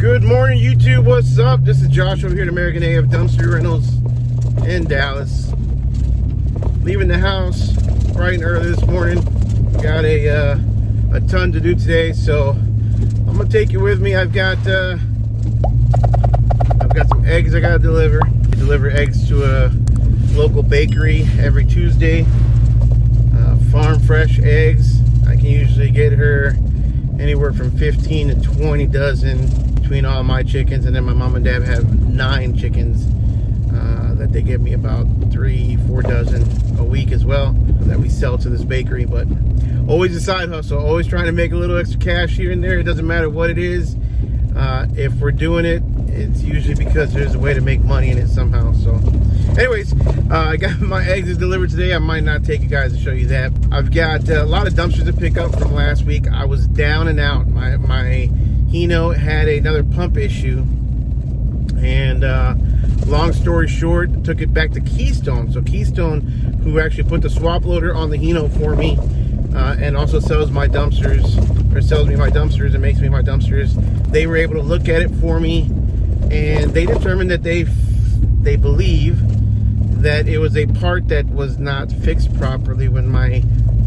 Good morning, YouTube. What's up? This is Josh over here at American AF Dumpster Rentals in Dallas. Leaving the house bright and early this morning. Got a ton to do today, so I'm gonna take you with me. I've got some eggs I gotta deliver. I deliver eggs to a local bakery every Tuesday. Farm fresh eggs. I can usually get her anywhere from 15 to 20 dozen between all my chickens, and then my mom and dad have 9 chickens that they give me about 3-4 dozen a week as well that we sell to this bakery. But always a side hustle, always trying to make a little extra cash here and there. It doesn't matter what it is. If we're doing it, it's usually because there's a way to make money in it somehow. So anyways, I got my eggs delivered today. I might not take you guys to show you that. I've got a lot of dumpsters to pick up from last week. I was down and out. My Hino had another pump issue, and long story short, took it back to Keystone. So Keystone, who actually put the swap loader on the Hino for me, and also sells my dumpsters, or sells me my dumpsters and makes me my dumpsters, they were able to look at it for me, and they determined that they believe that it was a part that was not fixed properly when my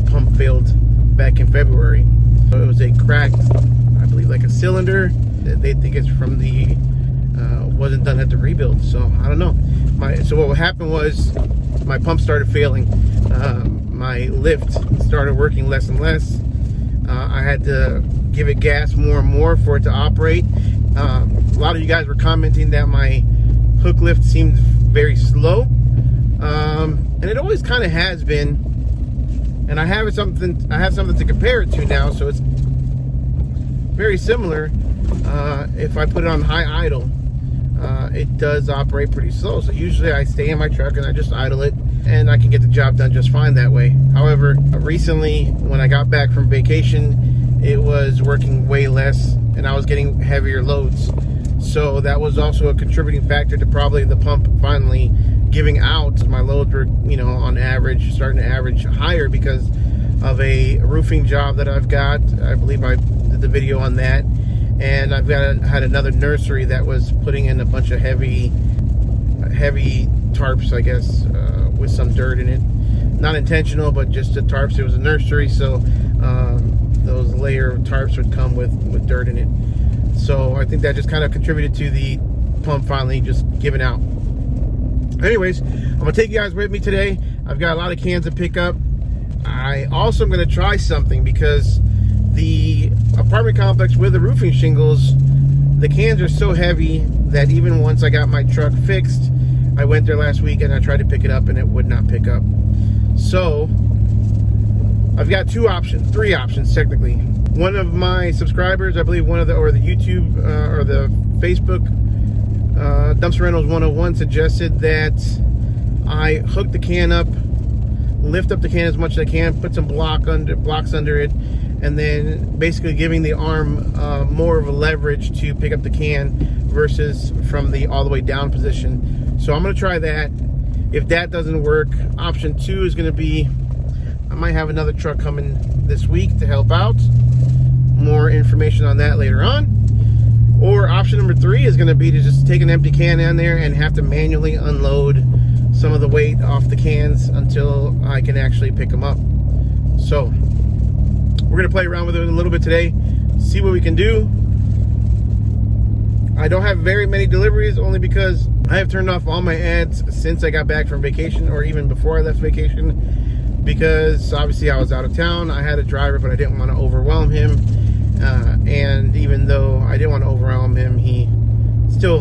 pump failed back in February. So it was a cracked, I believe, like a cylinder. They think it's from the wasn't done at the rebuild. So I don't know. So what happened was my pump started failing. My lift started working less and less. I had to give it gas more and more for it to operate. A lot of you guys were commenting that my hook lift seemed very slow, and it always kind of has been. And I have something to compare it to now, so it's very similar. If I put it on high idle, it does operate pretty slow. So usually I stay in my truck and I just idle it, and I can get the job done just fine that way. However, recently when I got back from vacation, it was working way less and I was getting heavier loads. So that was also a contributing factor to probably the pump finally giving out. My loads were, on average, starting to average higher because of a roofing job that I've got. I believe I did the video on that. And I've had another nursery that was putting in a bunch of heavy tarps, I guess, with some dirt in it. Not intentional, but just the tarps. It was a nursery, so those layer of tarps would come with dirt in it. So I think that just kind of contributed to the pump finally just giving out. Anyways, I'm gonna take you guys with me today. I've got a lot of cans to pick up. I also am gonna try something because the apartment complex with the roofing shingles, the cans are so heavy that even once I got my truck fixed, I went there last week and I tried to pick it up and it would not pick up. So I've got 3 options technically. One of my subscribers, I believe the YouTube or the Facebook Dumpster Rentals 101 suggested that I hook the can up, lift up the can as much as I can, put some blocks under it, and then basically giving the arm more of a leverage to pick up the can versus from the all the way down position. So I'm going to try that. If that doesn't work, option 2 is going to be, I might have another truck coming this week to help out. More information on that later on. Or option number 3 is going to be to just take an empty can in there and have to manually unload some of the weight off the cans until I can actually pick them up. So we're going to play around with it a little bit today, see what we can do. I don't have very many deliveries, only because I have turned off all my ads since I got back from vacation, or even before I left vacation, because obviously I was out of town. I had a driver, but I didn't want to overwhelm him. And even though I didn't want to overwhelm him, he still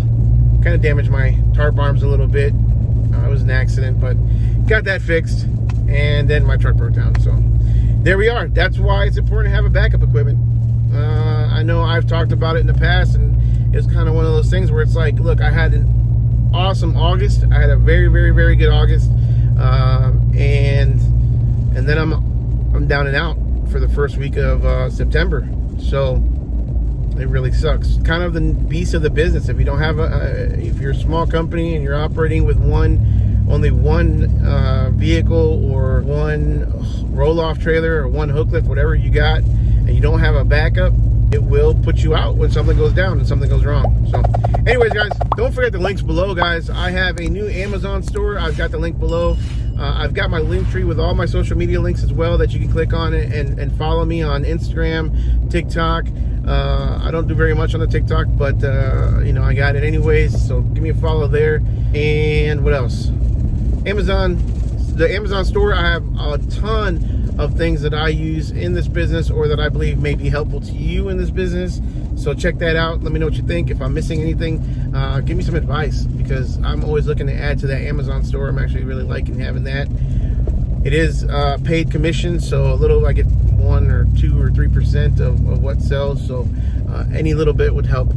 kind of damaged my tarp arms a little bit. It was an accident, but got that fixed, and then my truck broke down. So there we are. That's why it's important to have a backup equipment. I know I've talked about it in the past, and it's kind of one of those things where it's like, look, I had an awesome August. I had a very, very, very good August, and then I'm down and out for the first week of September. So it really sucks. Kind of the beast of the business. If you don't have if you're a small company and you're operating with only one vehicle or one roll-off trailer or one hook lift, whatever you got, and you don't have a backup, it will put you out when something goes down and something goes wrong. So anyways, guys, don't forget the links below, guys. I have a new Amazon store. I've got the link below. I've got my link tree with all my social media links as well that you can click on it and follow me on Instagram, TikTok. I don't do very much on the TikTok, but you know, I got it anyways, so give me a follow there. And what else? The Amazon store, I have a ton of things that I use in this business or that I believe may be helpful to you in this business. So check that out. Let me know what you think. If I'm missing anything, give me some advice, because I'm always looking to add to that Amazon store. I'm actually really liking having that. It is paid commission, so a little, I get 1 or 2 or 3% of what sells. So any little bit would help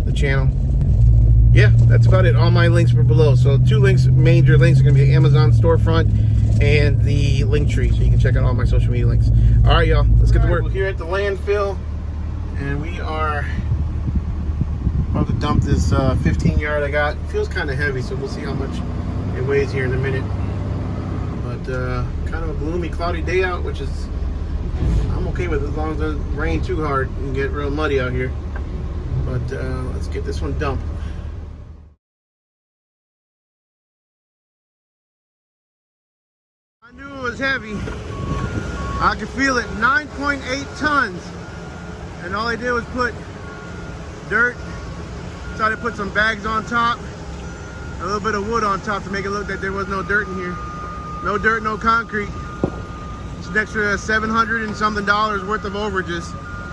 the channel. Yeah, that's about it. All my links were below. So 2 links, major links, are going to be Amazon storefront and the link tree, so you can check out all my social media links. All right, y'all, let's get to work. We're here at the landfill, and we are about to dump this 15-yard I got. It feels kind of heavy, so we'll see how much it weighs here in a minute. But kind of a gloomy, cloudy day out, which is, I'm okay with, as long as it doesn't rain too hard and get real muddy out here. But let's get this one dumped. I knew it was heavy. I could feel it. 9.8 tons. And all I did was put dirt. Decided to put some bags on top. A little bit of wood on top to make it look like there was no dirt in here. No dirt, no concrete. It's an extra $700 and something worth of overages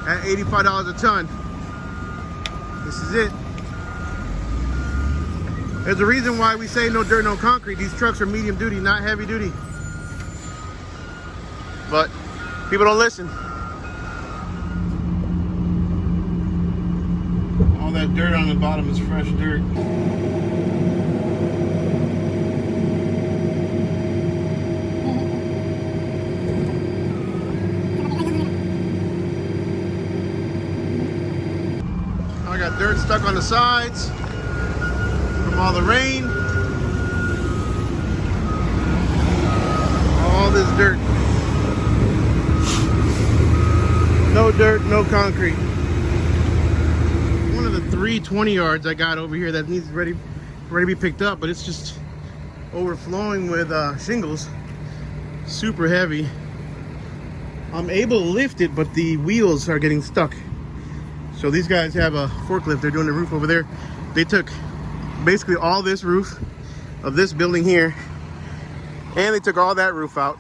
at $85 a ton. This is it. There's a reason why we say no dirt, no concrete. These trucks are medium duty, not heavy duty. But people don't listen. All that dirt on the bottom is fresh dirt. I got dirt stuck on the sides from all the rain. All this dirt. No dirt, no concrete. One of the 3 20-yards I got over here that needs ready to be picked up, but it's just overflowing with shingles. Super heavy. I'm able to lift it, but the wheels are getting stuck. So these guys have a forklift. They're doing the roof over there. They took basically all this roof of this building here, and they took all that roof out.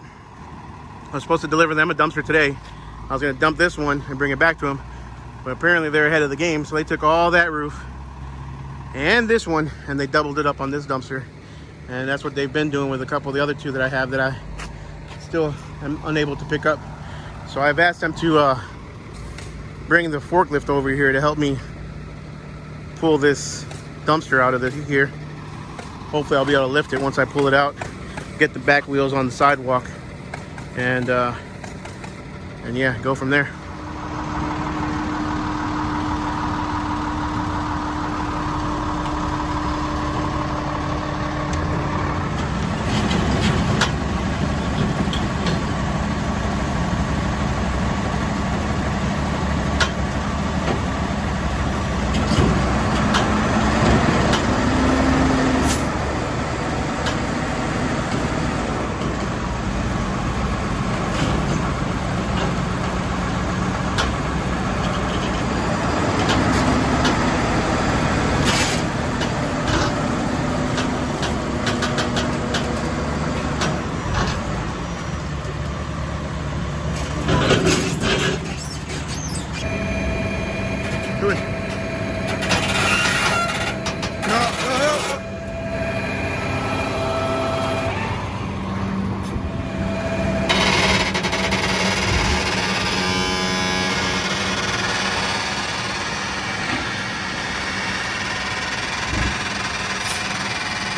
I was supposed to deliver them a dumpster today. I was going to dump this one and bring it back to them, but apparently they're ahead of the game, so they took all that roof and this one and they doubled it up on this dumpster. And that's what they've been doing with a couple of the other 2 that I have that I still am unable to pick up. So I've asked them to bring the forklift over here to help me pull this dumpster out of here. Hopefully I'll be able to lift it once I pull it out, get the back wheels on the sidewalk, and yeah, go from there.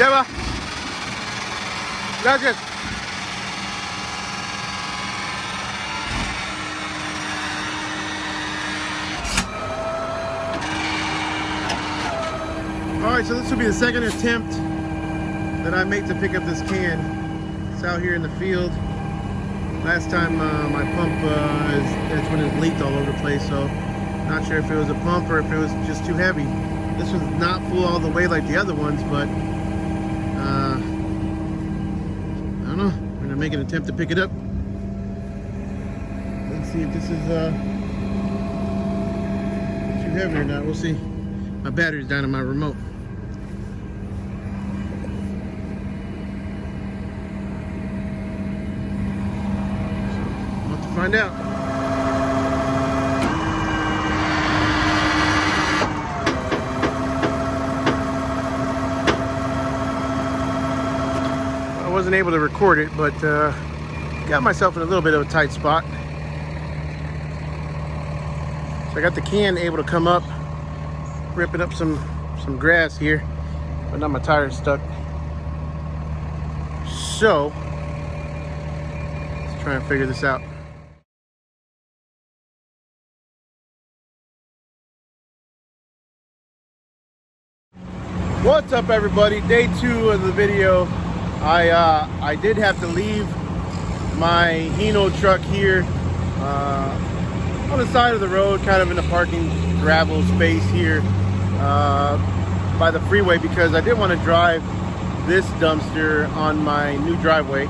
Lleva. Gracias. Alright, so this will be the second attempt that I make to pick up this can. It's out here in the field. Last time my pump, that's when it leaked all over the place, so Not sure if it was a pump or if it was just too heavy. This one's not full all the way like the other ones, but I don't know. We're gonna make an attempt to pick it up. Let's see if this is too heavy or not. We'll see. My battery's down in my remote. So, we'll have to find out. I wasn't able to record it, but got myself in a little bit of a tight spot. So I got the can able to come up, ripping up some grass here, but now my tire's stuck. So let's try and figure this out. What's up, everybody? Day 2 of the video. I did have to leave my Hino truck here on the side of the road, kind of in a parking gravel space here by the freeway, because I didn't want to drive this dumpster on my new driveway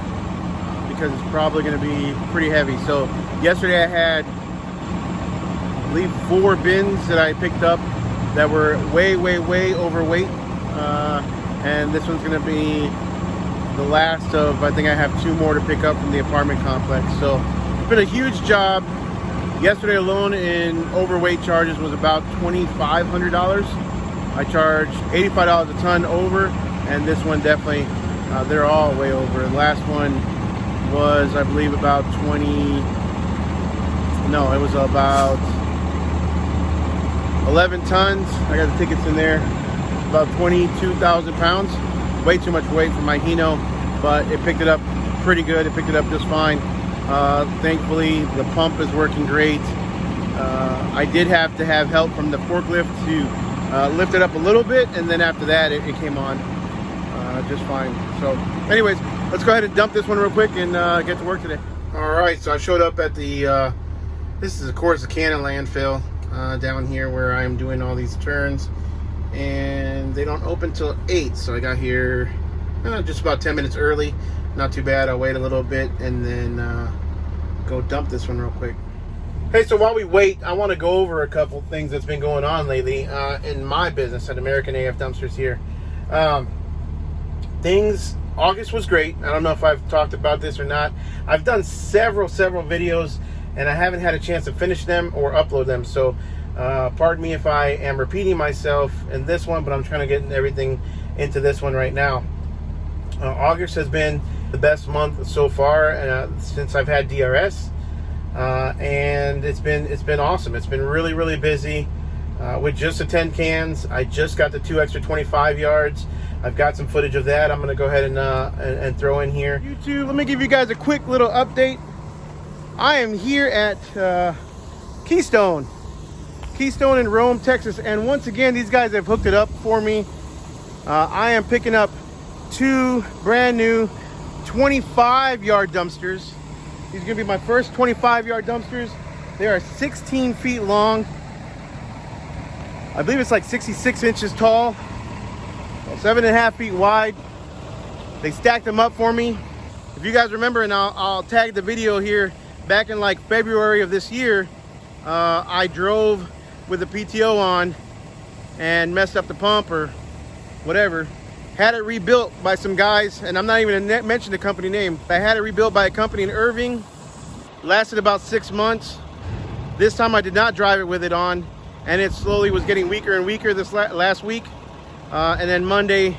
because it's probably going to be pretty heavy. So yesterday I had, I believe, 4 bins that I picked up that were way overweight, and this one's going to be the last of, I think I have 2 more to pick up from the apartment complex. So it's been a huge job. Yesterday alone in overweight charges was about $2,500. I charged $85 a ton over, and this one definitely, they're all way over. The last one was, I believe, about it was about 11 tons. I got the tickets in there, about 22,000 pounds. Way too much weight for my Hino, but it picked it up pretty good. It picked it up just fine. Thankfully, the pump is working great. I did have to have help from the forklift to lift it up a little bit, and then after that, it came on just fine. So anyways, let's go ahead and dump this one real quick and get to work today. All right, so I showed up at the, this is the Corsicana Landfill down here where I'm doing all these turns. And they don't open till 8, so I got here just about 10 minutes early. Not too bad. I'll wait a little bit and then go dump this one real quick. Hey, so while we wait, I want to go over a couple things that's been going on lately in my business at American AF Dumpsters here. August was great. I don't know if I've talked about this or not. I've done several videos, and I haven't had a chance to finish them or upload them, so pardon me if I am repeating myself in this one, but I'm trying to get everything into this one right now. August has been the best month so far since I've had DRS, and it's been awesome. It's been really busy with just the 10 cans. I just got the 2 extra 25 yards. I've got some footage of that. I'm going to go ahead and throw in here. YouTube, let me give you guys a quick little update. I am here at Keystone in Rome, Texas, and once again these guys have hooked it up for me. I am picking up 2 brand new 25-yard dumpsters. These are gonna be my first 25-yard dumpsters. They are 16 feet long. I believe it's like 66 inches tall, 7.5 feet wide. They stacked them up for me. If you guys remember, and I'll tag the video here, back in like February of this year, I drove with the PTO on and messed up the pump or whatever. Had it rebuilt by some guys, and I'm not even gonna mention the company name. I had it rebuilt by a company in Irving. Lasted about 6 months. This time I did not drive it with it on, and it slowly was getting weaker and weaker this last week. And then Monday,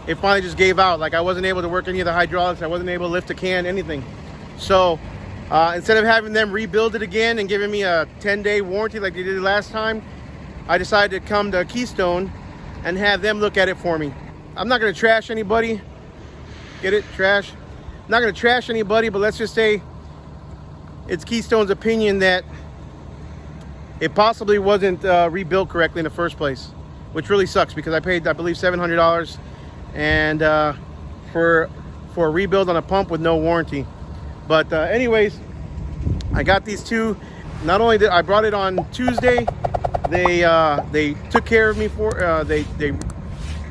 it finally just gave out. Like, I wasn't able to work any of the hydraulics. I wasn't able to lift a can, anything. So instead of having them rebuild it again and giving me a 10-day warranty like they did last time, I decided to come to Keystone and have them look at it for me. I'm not going to trash anybody. Get it? Trash. I'm not going to trash anybody, but let's just say it's Keystone's opinion that it possibly wasn't rebuilt correctly in the first place, which really sucks because I paid, I believe, $700 and for a rebuild on a pump with no warranty. But anyways, I got these 2. Not only did I brought it on Tuesday, They took care of me for they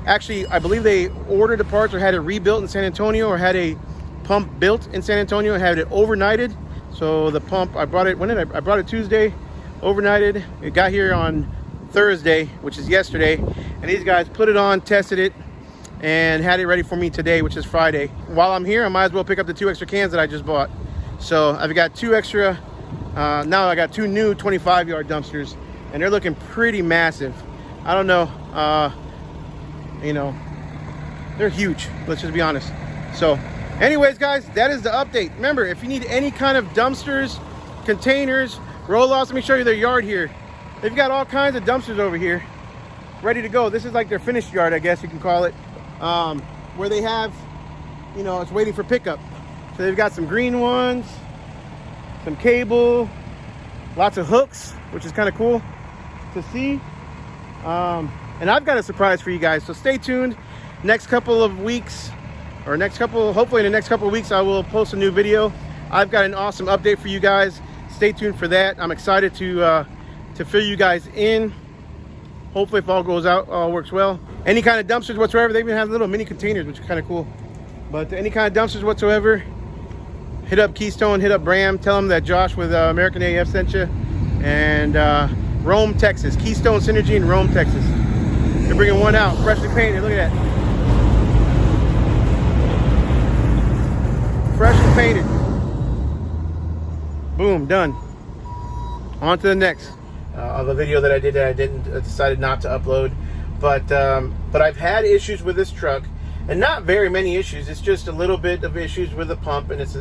actually, I believe they ordered the parts or had it rebuilt in San Antonio, or had a pump built in San Antonio and had it overnighted. So the pump, I brought it, I brought it Tuesday, overnighted. It got here on Thursday, which is yesterday, and these guys put it on, tested it, and had it ready for me today, which is Friday. While I'm here, I might as well pick up the 2 extra cans that I just bought. So I've got 2 extra, now I got 2 new 25-yard dumpsters, and they're looking pretty massive. I don't know, you know, they're huge, let's just be honest. So anyways, guys, that is the update. Remember, if you need any kind of dumpsters, containers, roll-offs, let me show you their yard here. They've got all kinds of dumpsters over here ready to go. This is like their finished yard, I guess you can call it, where they have, you know, it's waiting for pickup. So they've got some green ones, some cable, lots of hooks, which is kind of cool to see. And I've got a surprise for you guys, so stay tuned. Next couple of weeks, or hopefully in the next couple of weeks, I will post a new video. I've got an awesome update for you guys. Stay tuned for that. I'm excited to fill you guys in. Hopefully, if all goes out, all works well. Any kind of dumpsters whatsoever, they even have little mini containers, which is kind of cool. But any kind of dumpsters whatsoever, hit up Keystone, hit up Bram, tell them that Josh with American AF sent you. And Rome, Texas. Keystone Synergy in Rome, Texas. They're bringing one out, freshly painted. Look at that. Freshly painted. Boom, done. On to the next. Of a video that I did that I decided not to upload. But I've had issues with this truck. And not very many issues. It's just a little bit of issues with the pump. And it's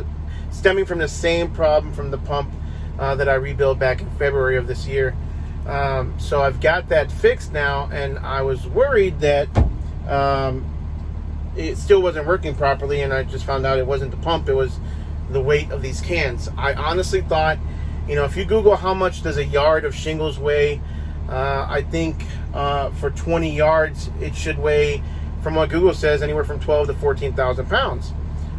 stemming from the same problem from the pump that I rebuilt back in February of this year. So I've got that fixed now, and I was worried that it still wasn't working properly, and I just found out it wasn't the pump, it was the weight of these cans. I honestly thought, you know, if you Google how much does a yard of shingles weigh, I think for 20 yards it should weigh, from what Google says, anywhere from 12 to 14,000 pounds.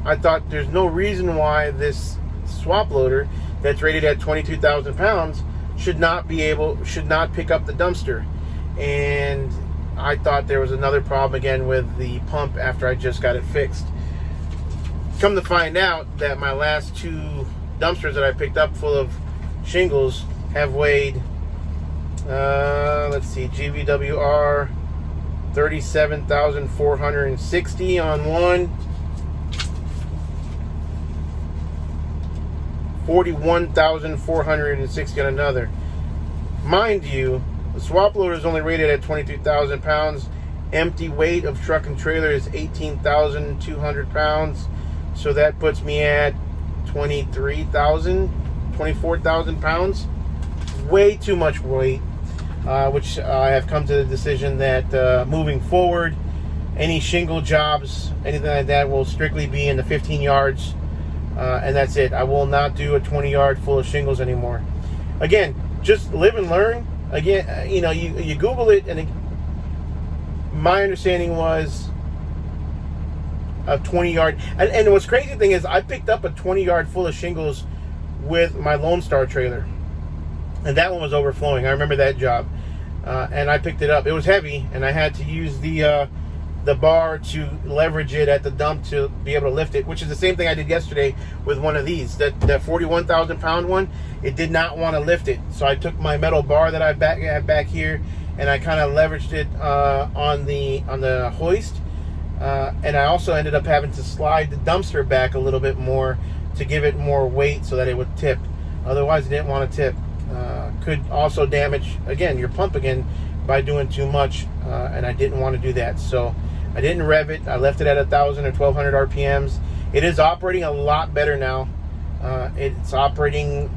I thought there's no reason why this swap loader that's rated at 22,000 pounds should not pick up the dumpster. And I thought there was another problem again with the pump after I just got it fixed. Come to find out that my last 2 dumpsters that I picked up full of shingles have weighed, let's see, GVWR 37,460 on one, 41,460 on another. Mind you, the swap loader is only rated at 22,000 pounds. Empty weight of truck and trailer is 18,200 pounds. So that puts me at 24,000 pounds. Way too much weight, which I have come to the decision that moving forward, any shingle jobs, anything like that, will strictly be in the 15 yards. And that's it. I will not do a 20-yard full of shingles anymore. Again, just live and learn. Again, you know, you Google it, and my understanding was a 20-yard. And what's crazy thing is, I picked up a 20-yard full of shingles with my Lone Star trailer, and that one was overflowing. I remember that job, and I picked it up. It was heavy, and I had to use the bar to leverage it at the dump to be able to lift it, which is the same thing I did yesterday with one of these. That 41,000 pound one, it did not want to lift it. So I took my metal bar that I have back here, and I kind of leveraged it on the hoist. And I also ended up having to slide the dumpster back a little bit more to give it more weight so that it would tip. Otherwise, it didn't want to tip. Could also damage, again, your pump again by doing too much, and I didn't want to do that. So I didn't rev it. I left it at 1,000 or 1,200 RPMs. It is operating a lot better now. It's operating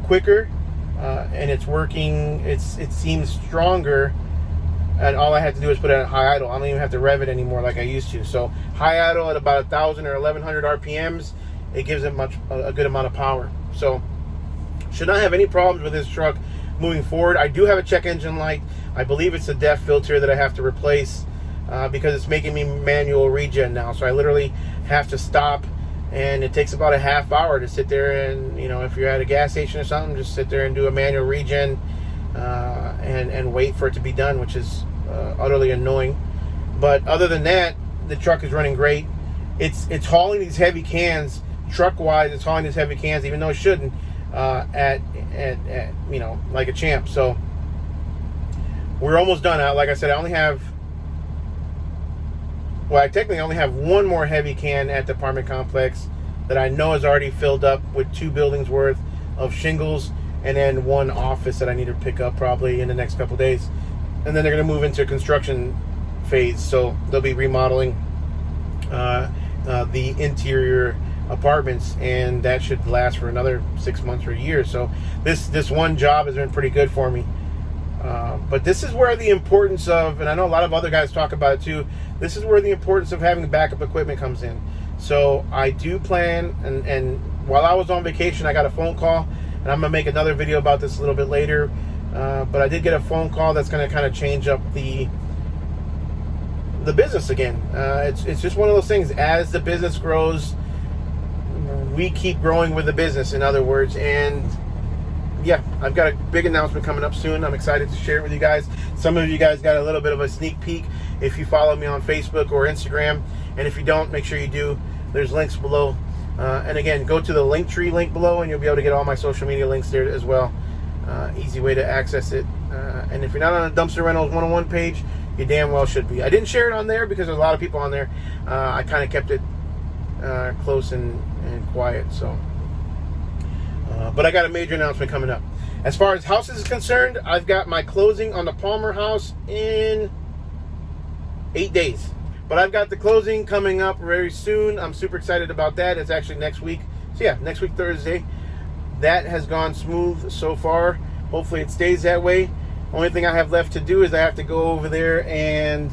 quicker, and it's working. It seems stronger, and all I had to do is put it at high idle. I don't even have to rev it anymore like I used to. So high idle at about 1,000 or 1,100 RPMs, it gives it a good amount of power. So should not have any problems with this truck moving forward. I do have a check engine light. I believe it's a DEF filter that I have to replace because it's making me manual regen now. So I literally have to stop, and it takes about a half hour to sit there and, you know, if you're at a gas station or something, just sit there and do a manual regen. and wait for it to be done, which is utterly annoying. But other than that, the truck is running great. It's hauling these heavy cans, truck-wise, it's hauling these heavy cans, even though it shouldn't, at you know, like a champ. So we're almost done. Like I said, I technically only have one more heavy can at the apartment complex that I know is already filled up with 2 buildings worth of shingles, and then 1 office that I need to pick up probably in the next couple days. And then they're going to move into construction phase, so they'll be remodeling the interior apartments, and that should last for another 6 months or a year. So this one job has been pretty good for me. But this is where the importance of, and I know a lot of other guys talk about it too, this is where the importance of having backup equipment comes in. So I do plan, and while I was on vacation, I got a phone call, and I'm going to make another video about this a little bit later. But I did get a phone call that's going to kind of change up the business again. It's just one of those things. As the business grows, we keep growing with the business, in other words. And yeah, I've got a big announcement coming up soon. I'm excited to share it with you guys. Some of you guys got a little bit of a sneak peek if you follow me on Facebook or Instagram. And if you don't, make sure you do. There's links below. And again, go to the Linktree link below, and you'll be able to get all my social media links there as well. Easy way to access it. And if you're not on the Dumpster Rentals 101 page, you damn well should be. I didn't share it on there because there's a lot of people on there. I kind of kept it close and quiet. So, but I got a major announcement coming up. As far as houses is concerned, I've got my closing on the Palmer house in 8 days. But I've got the closing coming up very soon. I'm super excited about that. It's actually next week. So yeah, next week, Thursday. That has gone smooth so far. Hopefully it stays that way. Only thing I have left to do is I have to go over there and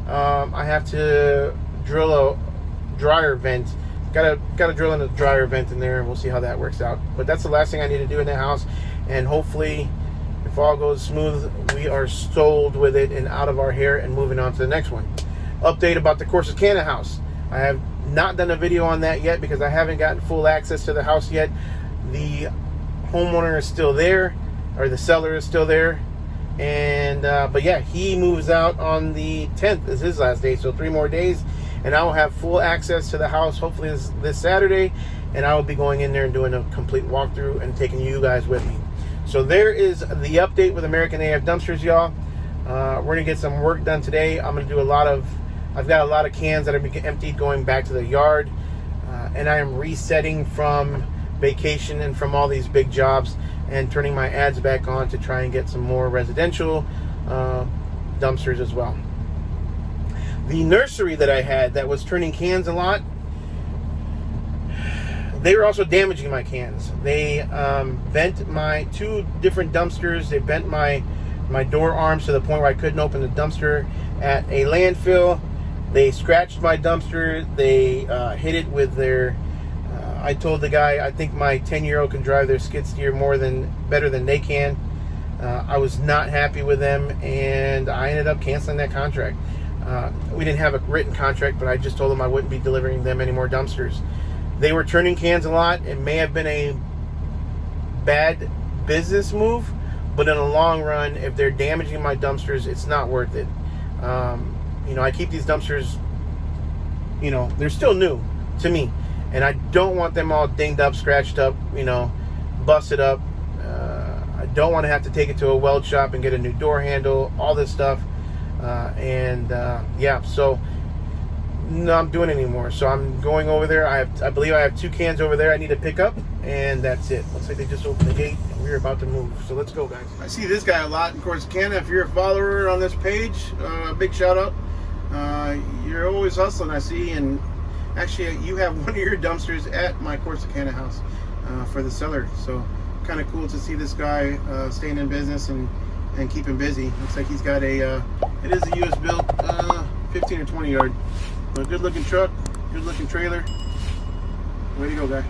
I have to drill a dryer vent. Gotta drill in a dryer vent in there, and we'll see how that works out. But that's the last thing I need to do in that house. And hopefully, if all goes smooth, we are sold with it and out of our hair and moving on to the next one. Update about the Corsicana house. I have not done a video on that yet because I haven't gotten full access to the house yet. The homeowner is still there, or the seller is still there. And but yeah, he moves out on the 10th is his last day, so 3 more days, and I will have full access to the house hopefully this Saturday, and I will be going in there and doing a complete walkthrough and taking you guys with me. So there is the update with American AF Dumpsters, y'all. We're gonna get some work done today. I'm gonna do I've got a lot of cans that are being emptied going back to the yard, and I am resetting from vacation and from all these big jobs and turning my ads back on to try and get some more residential dumpsters as well. The nursery that I had that was turning cans a lot, they were also damaging my cans. They bent my 2 different dumpsters. They bent my door arms to the point where I couldn't open the dumpster at a landfill. They scratched my dumpster. They hit it with their I told the guy, I think my 10-year-old can drive their skid steer better than they can. I was not happy with them, and I ended up canceling that contract. We didn't have a written contract, but I just told them I wouldn't be delivering them any more dumpsters. They were turning cans a lot. It may have been a bad business move, but in the long run, if they're damaging my dumpsters, it's not worth it. I keep these dumpsters, they're still new to me. And I don't want them all dinged up, scratched up, busted up. I don't want to have to take it to a weld shop and get a new door handle, all this stuff. So no, I'm doing it anymore. So I'm going over there. I believe I have 2 cans over there I need to pick up, and that's it. Looks like they just opened the gate and we're about to move. So let's go, guys. I see this guy a lot in Corsicana. If you're a follower on this page, big shout out. You're always hustling, I see, and actually, you have one of your dumpsters at my Corsicana house for the seller. So kind of cool to see this guy staying in business and keeping busy. Looks like he's got it is a US built 15 or 20 yard. A good looking truck, good looking trailer. Way to go, guy.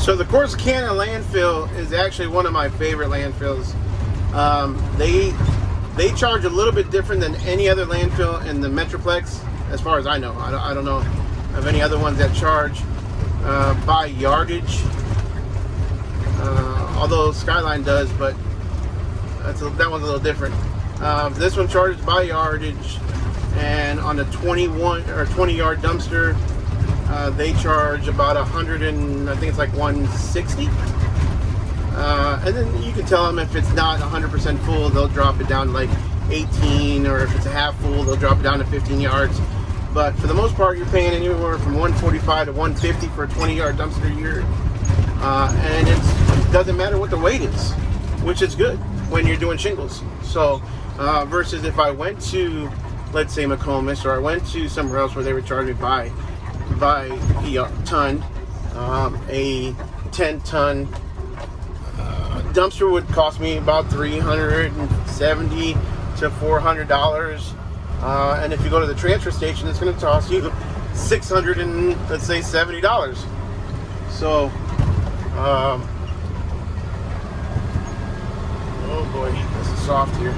So the Corsicana Landfill is actually one of my favorite landfills. They charge a little bit different than any other landfill in the Metroplex, as far as I know. I don't know of any other ones that charge by yardage. Although Skyline does, but that one's a little different. This one charges by yardage, and on a 21 or 20 yard dumpster, they charge about 100 and I think it's like 160. And then you can tell them if it's not 100% full, they'll drop it down to like 18, or if it's a half full, they'll drop it down to 15 yards. But for the most part, you're paying anywhere from 145 to 150 for a 20 yard dumpster here. And it doesn't matter what the weight is, which is good when you're doing shingles. So versus if I went to, let's say, McComas, or I went to somewhere else where they were charging by ton, a 10-ton dumpster would cost me about $370 to $400. And if you go to the transfer station, it's going to cost you $600 and let's say $70. So, oh boy, this is soft here.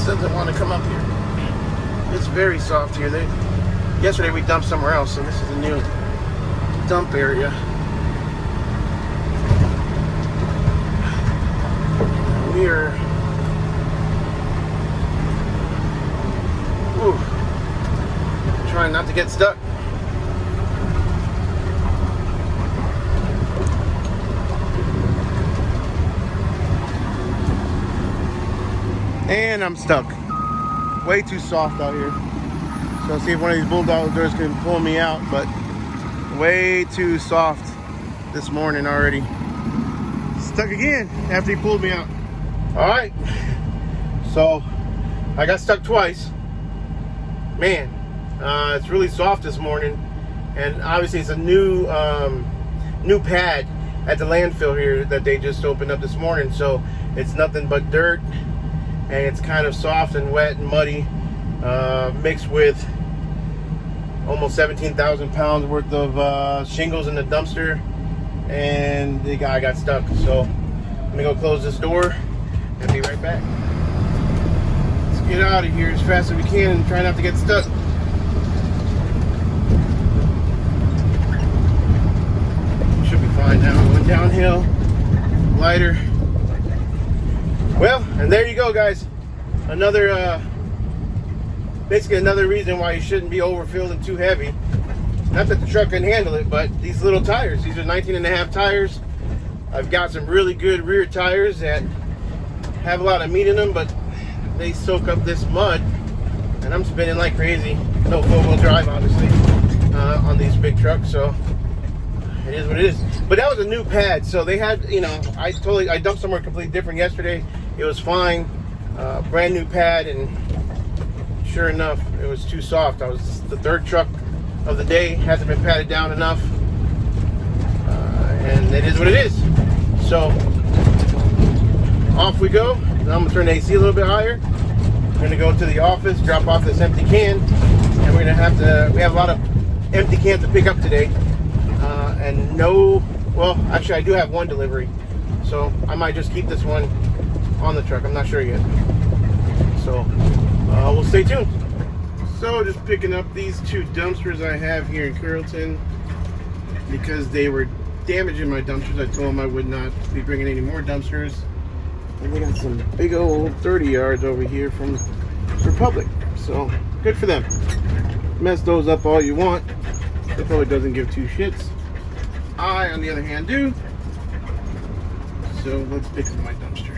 Doesn't want to come up here. It's very soft here. Yesterday we dumped somewhere else, so this is a new dump area. We're trying not to get stuck. And I'm stuck. Way too soft out here. So I'll see if one of these bulldozers can pull me out, but way too soft this morning already. Stuck again after he pulled me out. All right. So I got stuck twice. Man, it's really soft this morning. And obviously it's a new pad at the landfill here that they just opened up this morning. So it's nothing but dirt. And it's kind of soft and wet and muddy, mixed with almost 17,000 pounds worth of shingles in the dumpster, and the guy got stuck. So I'm gonna go close this door and be right back. Let's get out of here as fast as we can and try not to get stuck. Should be fine now. Going downhill, lighter. Well, and there you go, guys. Another, basically another reason why you shouldn't be overfilled and too heavy. Not that the truck can handle it, but these little tires. These are 19.5 tires. I've got some really good rear tires that have a lot of meat in them, but they soak up this mud, and I'm spinning like crazy. No four-wheel drive, obviously, on these big trucks, so it is what it is. But that was a new pad, so they had, you know, I dumped somewhere completely different yesterday. It was fine, brand new pad, and sure enough, it was too soft. I was the third truck of the day, hasn't been padded down enough, and it is what it is. So off we go. Now I'm gonna turn the AC a little bit higher. We're gonna go to the office, drop off this empty can, and we're gonna we have a lot of empty cans to pick up today, and well, actually I do have one delivery, so I might just keep this one on the truck. I'm not sure yet. So we'll stay tuned. So just picking up these two dumpsters I have here in Carrollton because they were damaging my dumpsters. I told them I would not be bringing any more dumpsters. And we got some big old 30 yards over here from Republic. So good for them. Mess those up all you want. It probably doesn't give two shits. I, on the other hand, do. So let's pick up my dumpster.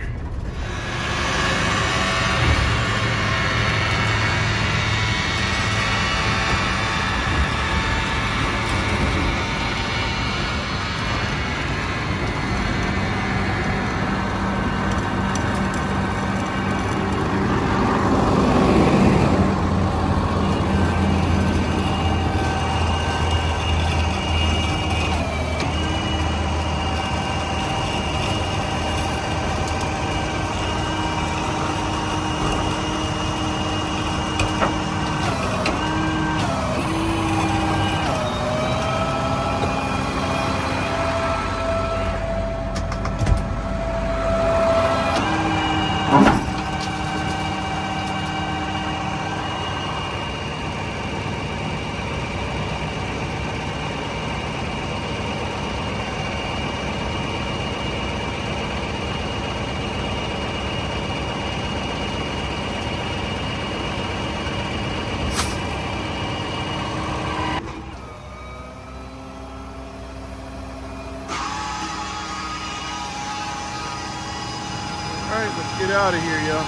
Alright, let's get out of here, y'all.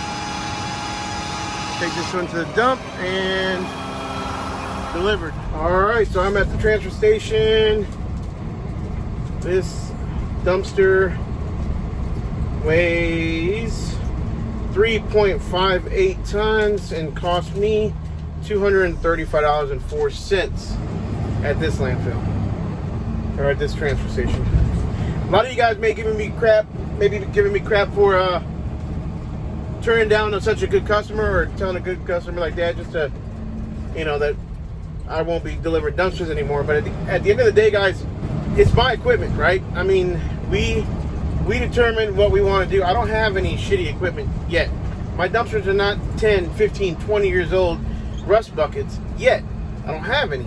Take this one to the dump and delivered. Alright, so I'm at the transfer station. This dumpster weighs 3.58 tons and cost me $235.04 at this landfill, or at this transfer station. A lot of you guys may giving me crap, for turning down such a good customer, or telling a good customer like that just to, that I won't be delivering dumpsters anymore. But at the end of the day, guys, it's my equipment, right? I mean, we determine what we want to do. I don't have any shitty equipment yet. My dumpsters are not 10, 15, 20 years old rust buckets yet. I don't have any.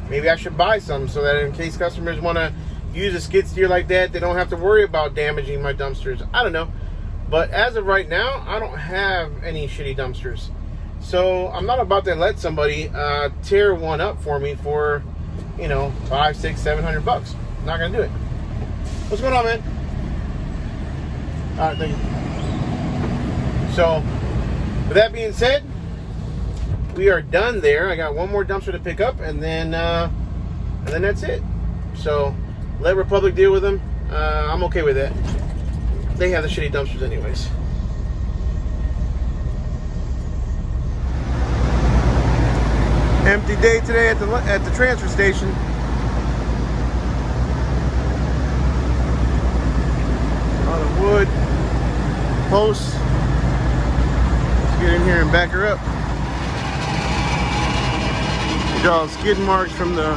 Maybe I should buy some so that in case customers want to use a skid steer like that, they don't have to worry about damaging my dumpsters. I don't know. But as of right now, I don't have any shitty dumpsters. So I'm not about to let somebody tear one up for me for, $500, $600, $700. I'm not gonna do it. What's going on, man? All right, thank you. So, with that being said, we are done there. I got one more dumpster to pick up, and then that's it. So, let Republic deal with them. I'm okay with that. They have the shitty dumpsters anyways. Empty day today at the transfer station. A lot of wood posts. Let's get in here and back her up. Draw skid marks from the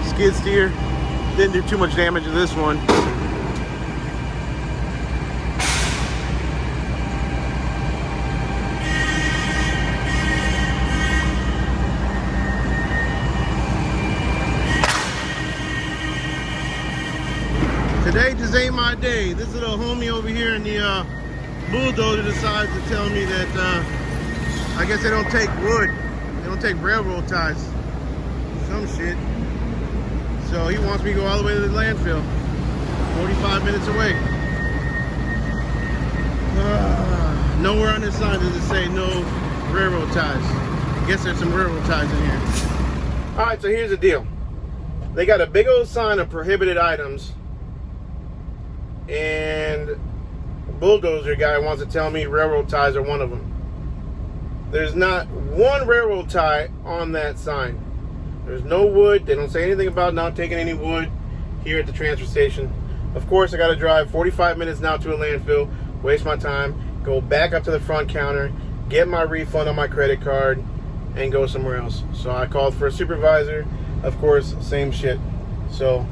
skid steer. Didn't do too much damage to this one. Today just ain't my day. This little homie over here in the bulldozer decides to tell me that I guess they don't take wood. They don't take railroad ties. Some shit. So he wants me to go all the way to the landfill. 45 minutes away. Nowhere on this sign does it say no railroad ties. I guess there's some railroad ties in here. Alright, so here's the deal. They got a big old sign of prohibited items. And the bulldozer guy wants to tell me railroad ties are one of them. There's not one railroad tie on that sign. There's no wood. They don't say anything about not taking any wood here at the transfer station. Of course, I got to drive 45 minutes now to a landfill, waste my time, go back up to the front counter, get my refund on my credit card, and go somewhere else. So I called for a supervisor. Of course, same shit. So,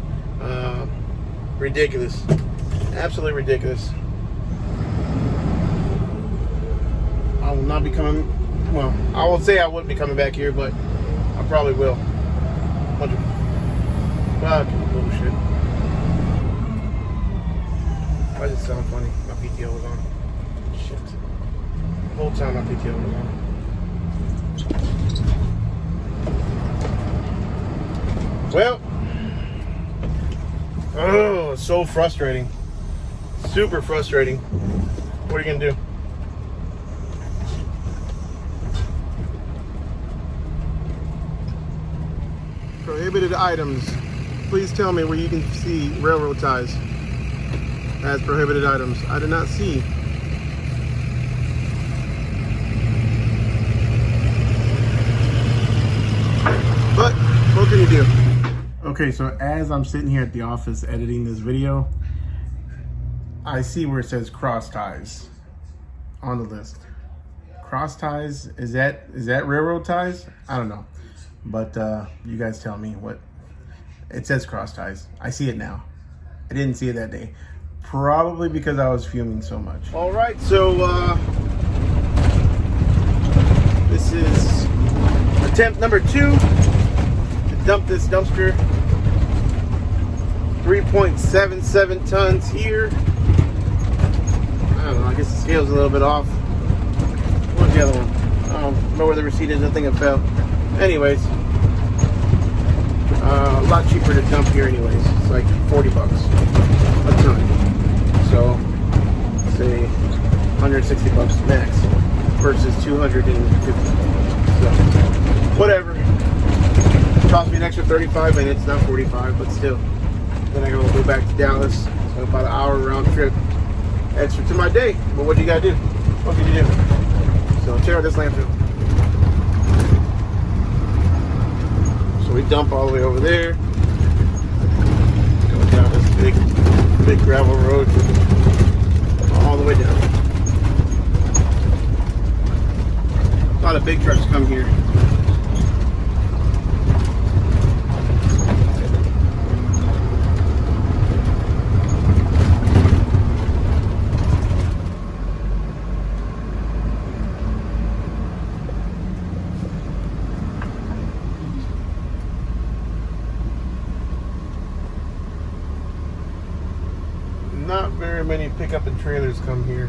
ridiculous. Absolutely ridiculous. I will not be coming. Well, I will say I wouldn't be coming back here, but I probably will. Bunch of fucking bullshit. Why does it sound funny? My PTO was on. Shit. The whole time my PTO was on. Well. Oh, it's so frustrating. Super frustrating. What are you gonna do? Prohibited items. Please tell me where you can see railroad ties as prohibited items. I did not see. But what can you do? Okay, so as I'm sitting here at the office editing this video, I see where it says cross ties on the list. Cross ties, is that railroad ties? I don't know. But you guys tell me what. It says cross ties. I see it now. I didn't see it that day. Probably because I was fuming so much. All right, so this is attempt number 2 to dump this dumpster. 3.77 tons here. I don't know, I guess the scale's a little bit off. Where's the other one? I don't know where the receipt is. I think it fell. Anyways, a lot cheaper to dump here anyways. It's like $40 a ton. So, say 160 bucks max versus 250. So whatever. It cost me an extra 35 minutes, not 45, but still. Then I gotta go back to Dallas. So about an hour round trip extra to my day. But what do you gotta do? What can you do? So check out this landfill. So we dump all the way over there. Go down this big gravel road all the way down. A lot of big trucks come here. Not very many pickup and trailers come here.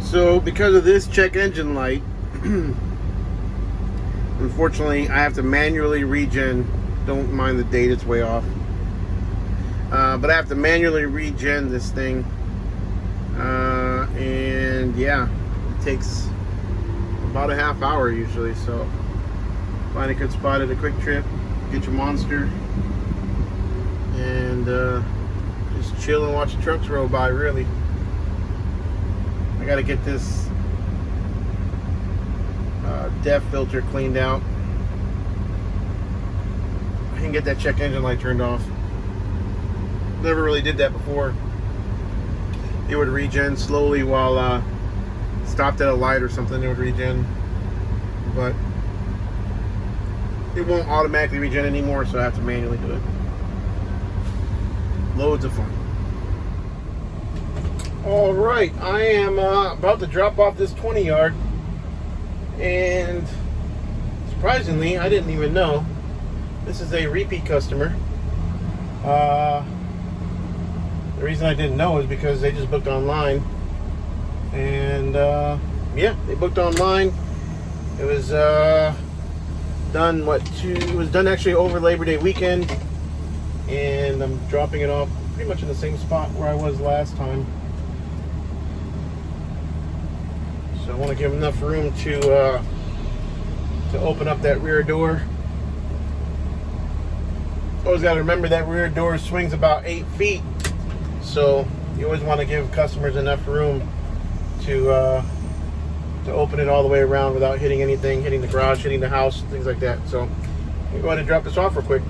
So because of this check engine light, unfortunately, I have to manually regen. Don't mind the date, it's way off. But I have to manually regen this thing. And yeah, it takes about a half hour usually. So find a good spot at a quick trip, get your monster, and just chill and watch the trucks roll by, really. I gotta get this DEF filter cleaned out. I can get that check engine light turned off. Never really did that before. It would regen slowly while stopped at a light or something. It would regen, but it won't automatically regen anymore, so I have to manually do it. Loads of fun. All right, I am about to drop off this 20 yard. And surprisingly, I didn't even know, this is a repeat customer. The reason I didn't know is because they just booked online. And yeah, they booked online. It was done it was done actually over Labor Day weekend. And I'm dropping it off pretty much in the same spot where I was last time. So I want to give enough room to open up that rear door. Always got to remember that rear door swings about 8 feet, so you always want to give customers enough room to open it all the way around without hitting anything, hitting the garage, hitting the house, things like that. So I'm going to go ahead and drop this off real quick.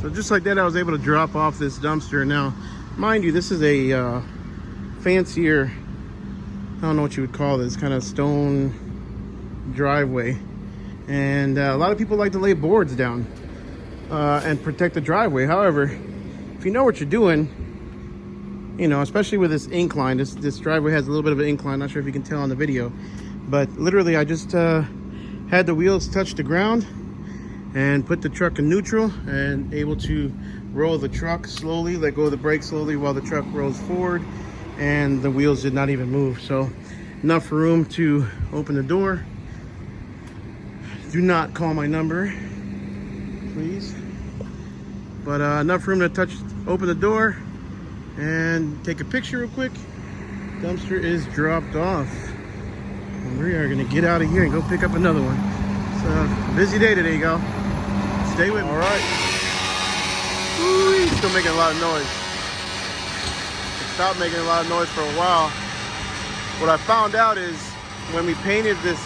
So just like that, I was able to drop off this dumpster. Now, mind you, this is a fancier, I don't know what you would call this, kind of stone driveway, and a lot of people like to lay boards down and protect the driveway. However, if you know what you're doing, you know, especially with this incline, this driveway has a little bit of an incline. Not sure if you can tell on the video, but literally I just had the wheels touch the ground and put the truck in neutral and able to roll the truck slowly, let go of the brake slowly while the truck rolls forward, and the wheels did not even move. So enough room to open the door. Do not call my number, please. But enough room to open the door and take a picture real quick. Dumpster is dropped off. And we are gonna get out of here and go pick up another one. It's a busy day today, y'all. Stay with me. All right. Ooh, still making a lot of noise. Stopped making a lot of noise for a while. What I found out is when we painted this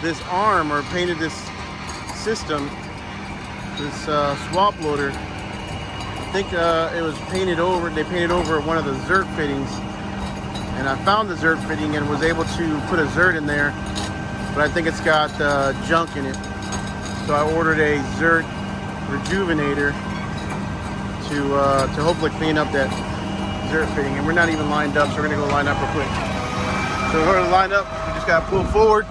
this arm, or painted this system, this swap loader, I think it was painted over. They painted over one of the Zert fittings, and I found the Zert fitting and was able to put a Zert in there, but I think it's got junk in it. So I ordered a Zert rejuvenator to hopefully clean up that Zert fitting, and we're not even lined up, so we're gonna go line up real quick. So we're gonna line up. We just gotta pull forward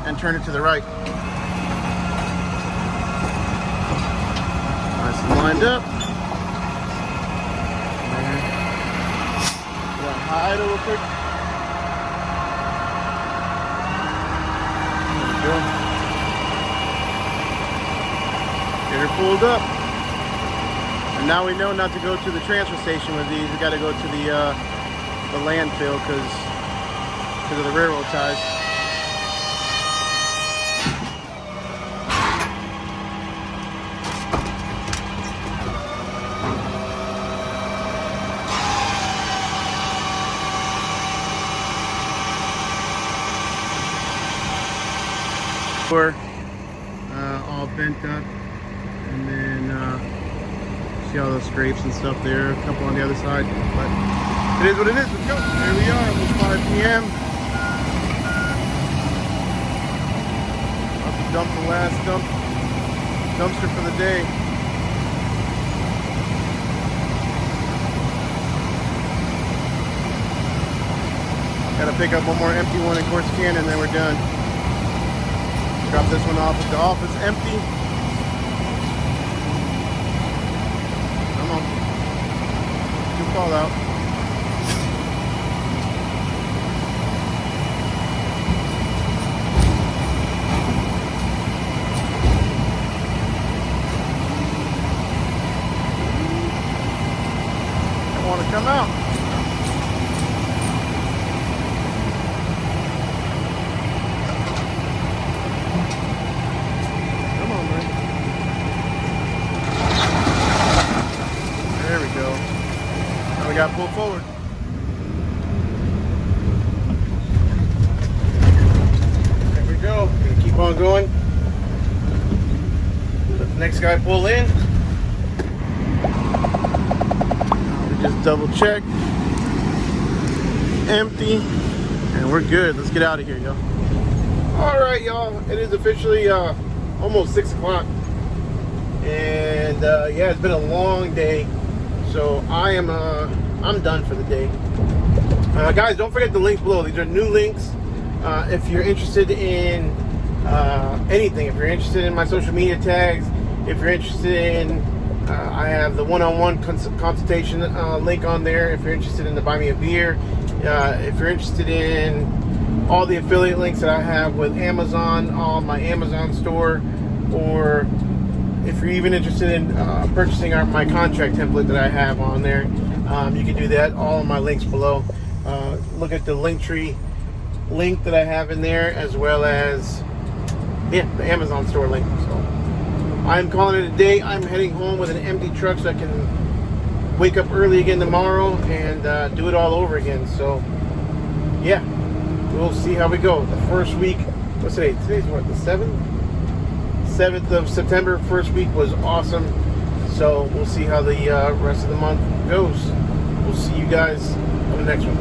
and turn it to the right. Nice and lined up. Hide a little quick. There we go. Get her pulled up. And now we know not to go to the transfer station with these. We got to go to the landfill because of the railroad ties. All bent up, and then see all those scrapes and stuff there, a couple on the other side, but it is what it is. Let's go. Here we are, almost 5 p.m. About to dump the last dumpster for the day. Gotta pick up one more empty one in Corsicana and then we're done. Drop this one off at the office empty. Come on. Good call out. I want to come out. We got pulled forward. There we go. Gonna keep on going. Let the next guy pull in. We just double check. Empty. And we're good. Let's get out of here, y'all. Alright, y'all. It is officially almost 6 o'clock. And yeah, it's been a long day. So I'm done for the day. Guys, don't forget the links below. These are new links. If you're interested in anything, if you're interested in my social media tags, if you're interested in, I have the one-on-one consultation link on there. If you're interested in the buy me a beer, if you're interested in all the affiliate links that I have with Amazon on my Amazon store, or if you're even interested in purchasing my contract template that I have on there, you can do that. All of my links below. Look at the Linktree link that I have in there, as well as the Amazon store link. So I'm calling it a day. I'm heading home with an empty truck so I can wake up early again tomorrow and do it all over again. So yeah, we'll see how we go. The first week, what's today? Today's what, the 7th of September. First week was awesome. So we'll see how the rest of the month goes. We'll see you guys on the next one.